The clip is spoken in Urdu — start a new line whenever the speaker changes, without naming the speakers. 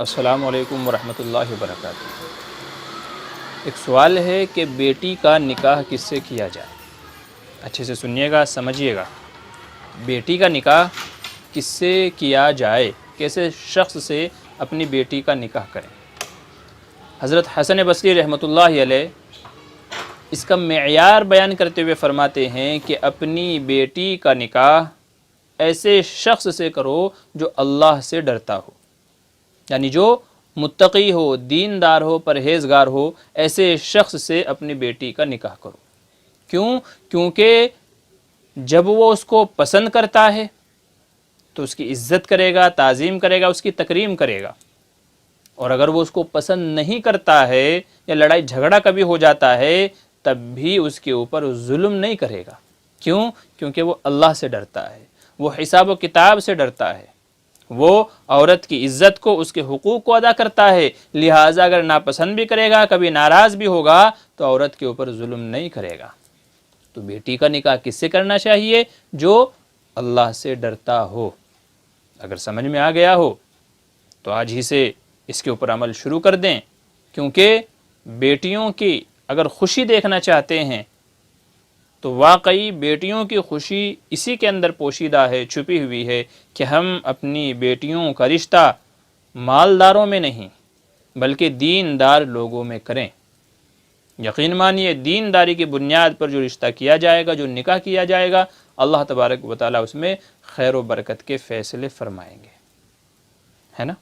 السلام علیکم ورحمۃ اللہ وبرکاتہ۔ ایک سوال ہے کہ بیٹی کا نکاح کس سے کیا جائے؟ اچھے سے سنیے گا، سمجھیے گا۔ بیٹی کا نکاح کس سے کیا جائے، کیسے شخص سے اپنی بیٹی کا نکاح کریں؟ حضرت حسن بصری رحمۃ اللہ علیہ اس کا معیار بیان کرتے ہوئے فرماتے ہیں کہ اپنی بیٹی کا نکاح ایسے شخص سے کرو جو اللہ سے ڈرتا ہو، یعنی جو متقی ہو، دیندار ہو، پرہیزگار ہو، ایسے شخص سے اپنی بیٹی کا نکاح کرو۔ کیوں؟ کیونکہ جب وہ اس کو پسند کرتا ہے تو اس کی عزت کرے گا، تعظیم کرے گا، اس کی تکریم کرے گا، اور اگر وہ اس کو پسند نہیں کرتا ہے یا لڑائی جھگڑا کبھی ہو جاتا ہے تب بھی اس کے اوپر ظلم نہیں کرے گا۔ کیوں؟ کیونکہ وہ اللہ سے ڈرتا ہے، وہ حساب و کتاب سے ڈرتا ہے، وہ عورت کی عزت کو، اس کے حقوق کو ادا کرتا ہے، لہٰذا اگر ناپسند بھی کرے گا، کبھی ناراض بھی ہوگا تو عورت کے اوپر ظلم نہیں کرے گا۔ تو بیٹی کا نکاح کس سے کرنا چاہیے؟ جو اللہ سے ڈرتا ہو۔ اگر سمجھ میں آ گیا ہو تو آج ہی سے اس کے اوپر عمل شروع کر دیں، کیونکہ بیٹیوں کی اگر خوشی دیکھنا چاہتے ہیں تو واقعی بیٹیوں کی خوشی اسی کے اندر پوشیدہ ہے، چھپی ہوئی ہے کہ ہم اپنی بیٹیوں کا رشتہ مالداروں میں نہیں بلکہ دیندار لوگوں میں کریں۔ یقین مانیے دینداری کی بنیاد پر جو رشتہ کیا جائے گا، جو نکاح کیا جائے گا، اللہ تبارک و تعالیٰ اس میں خیر و برکت کے فیصلے فرمائیں گے، ہے نا؟